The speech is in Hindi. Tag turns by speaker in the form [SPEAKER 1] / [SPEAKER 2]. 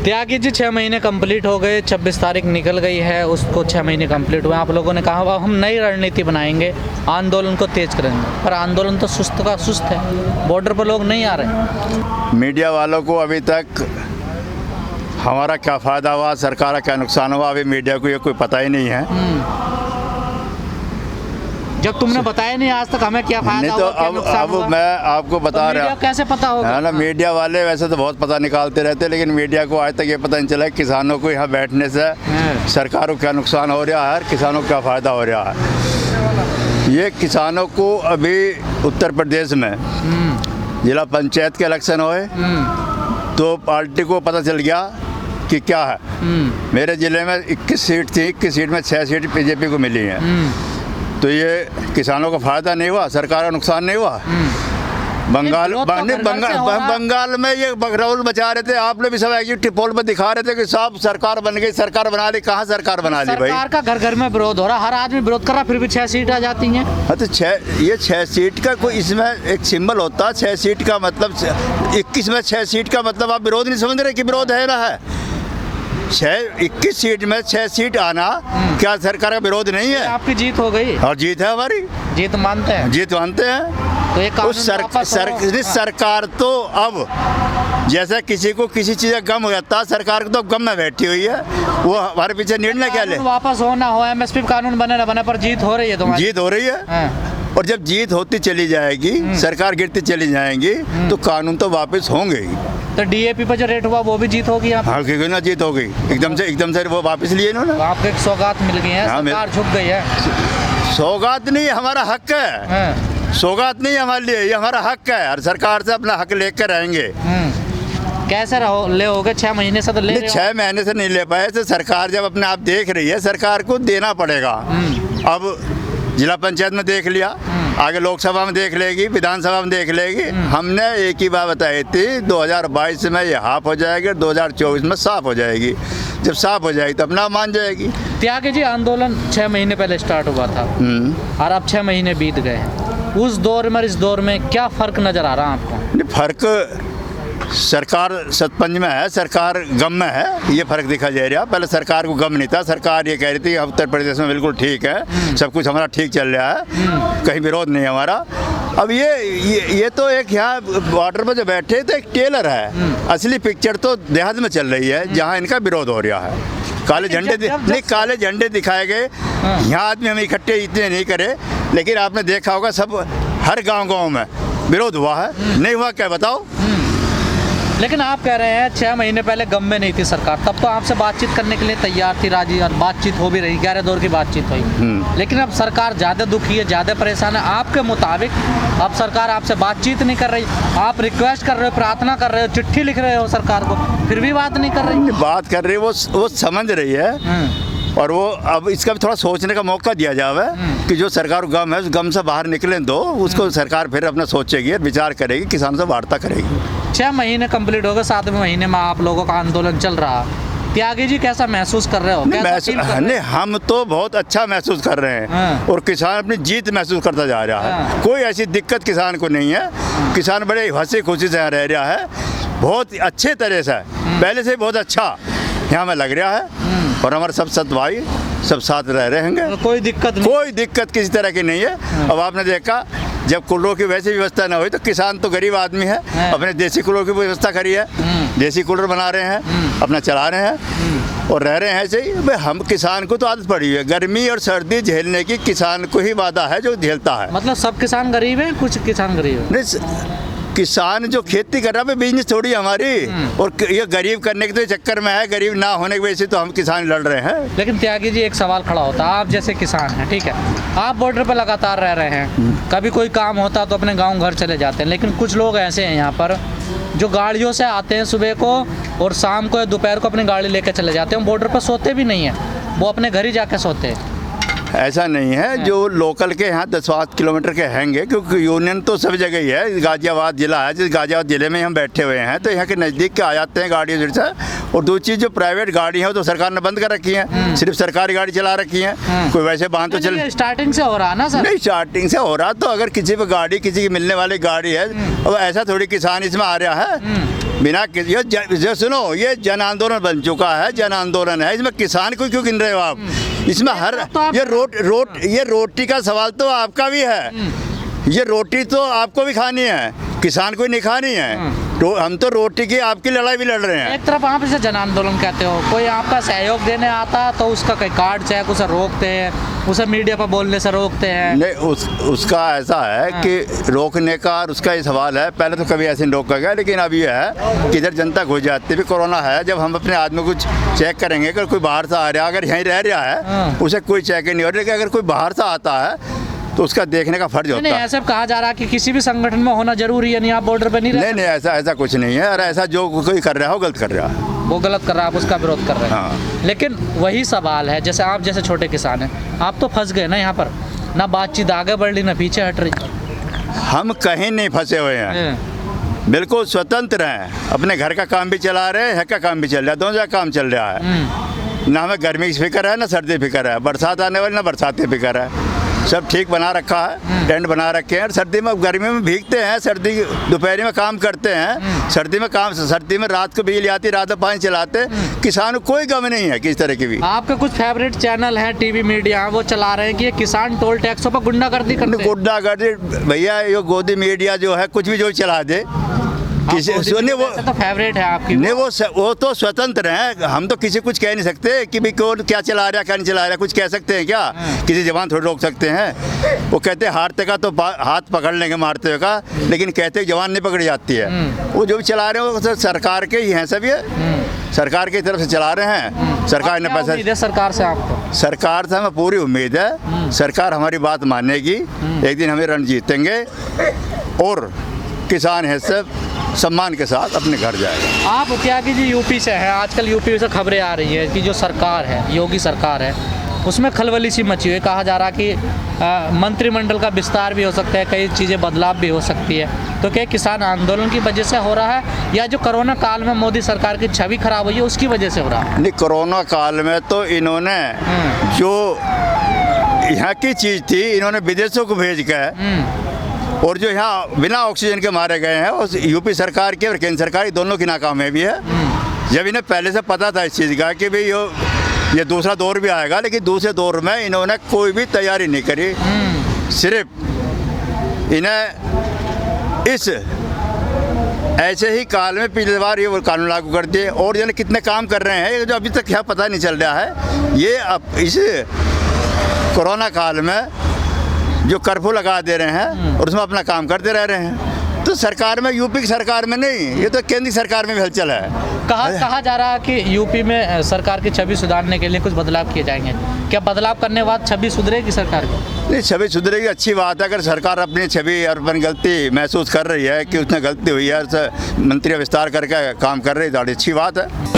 [SPEAKER 1] त्यागी जी 6 महीने कंप्लीट हो गए, 26 तारीख निकल गई है, उसको 6 महीने कंप्लीट हुए। आप लोगों ने कहा अब हम नई रणनीति बनाएंगे, आंदोलन को तेज करेंगे, पर आंदोलन तो सुस्त का सुस्त है, बॉर्डर पर लोग नहीं आ रहे।
[SPEAKER 2] मीडिया वालों को अभी तक हमारा क्या फ़ायदा हुआ, सरकार का क्या नुकसान हुआ, अभी मीडिया को ये कोई पता ही नहीं है।
[SPEAKER 1] जब तुमने बताया नहीं आज तक हमें क्या फायदा
[SPEAKER 2] नहीं तो
[SPEAKER 1] हुआ, क्या नुकसान हुआ?
[SPEAKER 2] अब मैं आपको बता रहा हूँ,
[SPEAKER 1] कैसे पता होगा?
[SPEAKER 2] है ना, मीडिया वाले वैसे तो बहुत पता निकालते रहते हैं, लेकिन मीडिया को आज तक ये पता नहीं चला कि किसानों को यहाँ बैठने से सरकार को क्या नुकसान हो रहा है, किसानों को क्या फ़ायदा हो रहा है। ये किसानों को अभी उत्तर प्रदेश में जिला पंचायत के इलेक्शन हुए तो पार्टी को पता चल गया कि क्या है। मेरे ज़िले में 21 सीट थी, 21 सीट में 6 सीट बीजेपी को मिली हैं। तो ये किसानों का फायदा नहीं हुआ, सरकार का नुकसान नहीं हुआ। बंगाल में ये बगरौल बचा रहे थे, आपने भी सब एग्जिट पोल पर दिखा रहे थे कि साहब सरकार बन गई, सरकार बना ली। कहाँ सरकार बना ली भाई?
[SPEAKER 1] सरकार का घर घर में विरोध हो रहा, हर आदमी विरोध कर रहा, फिर भी 6 सीट आ जाती हैं।
[SPEAKER 2] हाँ तो 6 सीट का कोई इसमें एक सिंबल होता है। 6 सीट का मतलब 21 में 6 सीट का मतलब आप विरोध नहीं समझ रहे कि विरोध है ना है। 21 सीट में 6 सीट आना क्या सरकार का विरोध नहीं है?
[SPEAKER 1] आपकी जीत हो गई
[SPEAKER 2] और जीत है हमारी,
[SPEAKER 1] जीत मानते हैं,
[SPEAKER 2] जीत मानते हैं।
[SPEAKER 1] तो एक
[SPEAKER 2] सरकार तो अब जैसे किसी को किसी चीज़ का गम हो जाता है, सरकार को तो गम में बैठी हुई है, वो हमारे पीछे निर्णय क्या ले।
[SPEAKER 1] वापस हो ना हो, एमएसपी कानून बने ना बने, पर जीत हो रही है तुम्हारी,
[SPEAKER 2] जीत हो रही है। और जब जीत होती चली जाएगी, सरकार गिरती चली जाएंगी, तो कानून तो वापस होंगे ही।
[SPEAKER 1] तो डीएपी पर जो रेट हुआ वो भी जीत होगी। हाँ,
[SPEAKER 2] क्योंकि ना जीत हो गई एकदम से वो वापस लिए इन्होंने।
[SPEAKER 1] आपको एक सौगात मिल गई है, सरकार झुक गई है।
[SPEAKER 2] सौगात नहीं, हमारा हक है। सौगात नहीं हमारे लिए, ये हमारा हक है और सरकार से अपना हक लेकर रहेंगे।
[SPEAKER 1] कैसे ले 6 महीने से तो ले
[SPEAKER 2] 6 महीने से नहीं ले पाए, तो सरकार जब अपने आप देख रही है, सरकार को देना पड़ेगा। अब जिला पंचायत में देख लिया, आगे लोकसभा में देख लेगी, विधानसभा में देख लेगी। हमने एक ही बात बताई थी, 2022 में ये हाफ हो जाएगी, 2024 में साफ हो जाएगी। जब साफ हो जाएगी तो अपना मान जाएगी।
[SPEAKER 1] त्यागी जी, आंदोलन 6 महीने पहले स्टार्ट हुआ था और अब 6 महीने बीत गए हैं। उस दौर में इस दौर में क्या फ़र्क नज़र आ रहा है आपको?
[SPEAKER 2] फ़र्क सरकार सतपंज में है, सरकार गम में है, ये फ़र्क दिखा जा रहा है। पहले सरकार को गम नहीं था, सरकार ये कह रही थी कि उत्तर प्रदेश में बिल्कुल ठीक है, सब कुछ हमारा ठीक चल रहा है, कहीं विरोध नहीं है हमारा। अब ये तो एक यहाँ बॉर्डर पर जो बैठे तो एक टेलर है, असली पिक्चर तो देहात में चल रही है जहाँ इनका विरोध हो रहा है। काले झंडे दिखाए गए, यहाँ आदमी हम इकट्ठे इतने नहीं करे, लेकिन आपने देखा होगा सब हर गाँव में विरोध हुआ है, नहीं हुआ क्या बताओ?
[SPEAKER 1] लेकिन आप कह रहे हैं 6 महीने पहले गम में नहीं थी सरकार, तब तो आपसे बातचीत करने के लिए तैयार थी, राजी, और बातचीत हो भी रही, 11 दौर की बातचीत हुई। लेकिन अब सरकार ज़्यादा दुखी है, ज़्यादा परेशान है। आपके मुताबिक अब सरकार आपसे बातचीत नहीं कर रही, आप रिक्वेस्ट कर रहे हो, प्रार्थना कर रहे हो, चिट्ठी लिख रहे हो सरकार को, फिर भी बात नहीं कर रही।
[SPEAKER 2] बात कर रही है, वो समझ रही है, और वो अब इसका भी थोड़ा सोचने का मौका दिया जावे कि जो सरकार को गम है उस गम से बाहर निकलें दो, उसको सरकार फिर अपना सोचेगी, विचार करेगी, किसानों से वार्ता करेगी।
[SPEAKER 1] 6 महीने कंप्लीट हो गए, 7वें महीने में आप लोगों का आंदोलन चल रहा। त्यागी जी, कैसा महसूस कर रहे हो?
[SPEAKER 2] नहीं, हम तो बहुत अच्छा महसूस कर रहे हैं और किसान अपनी जीत महसूस करता जा रहा है। कोई ऐसी दिक्कत किसान को नहीं है, किसान बड़े हंसी खुशी से रह रहा है, बहुत अच्छे तरह से, पहले से बहुत अच्छा यहाँ में लग रहा है। और हमारे सब सत भाई सब साथ रह रहे हैं,
[SPEAKER 1] कोई दिक्कत
[SPEAKER 2] किसी तरह की नहीं है। अब आपने देखा जब कूलरों की वैसी व्यवस्था ना हुई तो किसान तो गरीब आदमी है, अपने देसी कूलरों की व्यवस्था करी है, देसी कूलर बना रहे हैं, अपना चला रहे हैं और रह रहे हैं ऐसे ही। भाई हम किसान को तो आदत पड़ी है, गर्मी और सर्दी झेलने की किसान को ही वादा है जो झेलता है।
[SPEAKER 1] मतलब सब किसान गरीब हैं, कुछ किसान गरीब है
[SPEAKER 2] नहीं, किसान जो खेती कर रहा है बिजनेस थोड़ी हमारी, और ये गरीब करने के तो चक्कर में है, गरीब ना होने की वजह से तो हम किसान लड़ रहे हैं।
[SPEAKER 1] लेकिन त्यागी जी, एक सवाल खड़ा होता है, आप जैसे किसान हैं, ठीक है, आप बॉर्डर पर लगातार रह रहे हैं, कभी कोई काम होता तो अपने गांव घर चले जाते हैं, लेकिन कुछ लोग ऐसे हैं यहाँ पर जो गाड़ियों से आते हैं सुबह को और शाम को या दोपहर को अपनी गाड़ी लेकर चले जाते हैं, बॉर्डर पर सोते भी नहीं हैं, वो अपने घर ही जाके सोते हैं।
[SPEAKER 2] ऐसा नहीं है, जो लोकल के यहाँ 10-5 किलोमीटर के हैंगे, क्योंकि यूनियन तो सब जगह ही है। गाजियाबाद ज़िला है, जिस गाजियाबाद ज़िले में हम बैठे हुए हैं, तो यहाँ के नज़दीक के आ जाते हैं गाड़ी उधर से। और दूसरी चीज़, जो प्राइवेट गाड़ी है वो तो सरकार ने बंद कर रखी है, सिर्फ सरकारी गाड़ी चला रखी है। कोई वैसे वाहन तो चल
[SPEAKER 1] स्टार्टिंग से हो रहा ना सर?
[SPEAKER 2] नहीं, स्टार्टिंग से हो रहा। तो अगर किसी पर गाड़ी, किसी की मिलने वाली गाड़ी है, अब ऐसा थोड़ी किसान इसमें आ रहा है बिना ये सुनो, ये जन आंदोलन बन चुका है, जन आंदोलन है, इसमें किसान को क्यों गिन रहे हो आप? इसमें हर ये रोटी का सवाल तो आपका भी है, ये रोटी तो आपको भी खानी है, किसान को नहीं खानी है। तो हम तो रोटी की आपकी लड़ाई भी लड़ रहे हैं।
[SPEAKER 1] एक तरफ आप इसे जन आंदोलन कहते हो, कोई आपका सहयोग देने आता है तो उसका कोई कार्ड चेक उसे रोकते हैं, उसे मीडिया पर बोलने से रोकते हैं।
[SPEAKER 2] नहीं, उसका ऐसा है कि रोकने का और उसका ये सवाल है, पहले तो कभी ऐसे नहीं रोका गया, लेकिन अब ये है कि इधर जनता घुस जाती है। कोरोना है, जब हम अपने आदमी को चेक करेंगे, अगर कोई बाहर से आ रहा है, अगर यहीं रह रहा है, उसे कोई चेक नहीं हो रहा, लेकिन अगर कोई बाहर से आता है तो उसका देखने का फर्ज होता है।
[SPEAKER 1] ऐसा कहा जा रहा है कि किसी भी संगठन में होना जरूरी है, नहीं आप बॉर्डर पे नहीं रह।
[SPEAKER 2] नहीं, ऐसा कुछ नहीं है। और ऐसा जो कोई कर रहा है वो गलत कर रहा है,
[SPEAKER 1] वो गलत कर रहा है, आप उसका विरोध कर रहे हैं।
[SPEAKER 2] हाँ।
[SPEAKER 1] लेकिन वही सवाल है, जैसे आप जैसे छोटे किसान हैं, आप तो फंस गए ना यहाँ पर, ना बातचीत आगे बढ़ रही ना पीछे हट रही।
[SPEAKER 2] हम कहीं नहीं फंसे हुए हैं, बिल्कुल स्वतंत्र हैं, अपने घर का काम भी चला रहे हैं, का काम भी चल रहा है, दोनों जगह काम चल रहा है। ना हमें गर्मी की फिक्र है, ना सर्दी फिक्र है, बरसात आने वाली ना बरसात की फिक्र है, सब ठीक बना रखा है, टेंट बना रखे हैं। सर्दी में, गर्मी में भीगते हैं, सर्दी दोपहर में काम करते हैं, सर्दी में रात को बिजली आती, रात में पानी चलाते, किसान को कोई गम नहीं है किस तरह की भी।
[SPEAKER 1] आपके कुछ फेवरेट चैनल हैं, टीवी मीडिया, वो चला रहे हैं कि ये किसान टोल टैक्सों पर गुंडागर्दी करते हैं।
[SPEAKER 2] गुंडागर्दी भैया, ये गोदी मीडिया जो है कुछ भी जो चला दे, किसी सुनिए, वो
[SPEAKER 1] तो फेवरेट है आपकी।
[SPEAKER 2] नहीं, वो तो स्वतंत्र हैं, हम तो किसी कुछ कह नहीं सकते कि भाई कौन क्या चला रहा है क्या नहीं चला रहा है, कुछ कह सकते हैं क्या? किसी जवान थोड़ी रोक सकते हैं। वो कहते हैं हारते का तो हाथ पकड़ लेंगे मारते हुए का, लेकिन कहते हैं जवान नहीं पकड़ी जाती है। वो जो भी चला रहे हैं वो सरकार के ही हैं, सभी सरकार की तरफ से चला रहे हैं। सरकार ने पैसा,
[SPEAKER 1] सरकार से आपको,
[SPEAKER 2] सरकार से हमें पूरी उम्मीद है, सरकार हमारी बात मानेगी, एक दिन हमें रण जीतेंगे और किसान है सब सम्मान के साथ अपने घर जाएगा।
[SPEAKER 1] आप त्यागी जी यूपी से हैं, आजकल यूपी से खबरें आ रही है कि जो सरकार है, योगी सरकार है, उसमें खलबली सी मची हुई है। कहा जा रहा कि मंत्रिमंडल का विस्तार भी हो सकता है, कई चीज़ें बदलाव भी हो सकती है। तो क्या किसान आंदोलन की वजह से हो रहा है, या जो कोरोना काल में मोदी सरकार की छवि खराब हुई है उसकी वजह से हो रहा है?
[SPEAKER 2] नहीं, कोरोना काल में तो इन्होंने जो यहाँ की चीज़ थी, इन्होंने विदेशों को भेज कर, और जो यहाँ बिना ऑक्सीजन के मारे गए हैं, उस यूपी सरकार के और केंद्र सरकार दोनों की नाकामयाबी है। जब इन्हें पहले से पता था इस चीज़ का कि भाई ये दूसरा दौर भी आएगा, लेकिन दूसरे दौर में इन्होंने कोई भी तैयारी नहीं करी। सिर्फ इन्हें इस ऐसे ही काल में पिछली बार ये कानून लागू कर दिए, और जो कितने काम कर रहे हैं जो अभी तक यहाँ पता नहीं चल रहा है। ये अब इस कोरोना काल में जो कर्फ्यू लगा दे रहे हैं और उसमें अपना काम करते रह रहे हैं, तो सरकार में, यूपी की सरकार में नहीं, ये तो केंद्र सरकार में भी हलचल है।
[SPEAKER 1] कहा जा रहा है कि यूपी में सरकार की छवि सुधारने के लिए कुछ बदलाव किए जाएंगे। क्या बदलाव करने के बाद छवि सुधरेगी सरकार की?
[SPEAKER 2] नहीं, छवि सुधरेगी, अच्छी बात है। अगर सरकार अपनी छवि और अपनी गलती महसूस कर रही है कि उसने गलती हुई है, मंत्री विस्तार करके काम कर रही है, तो अच्छी बात है।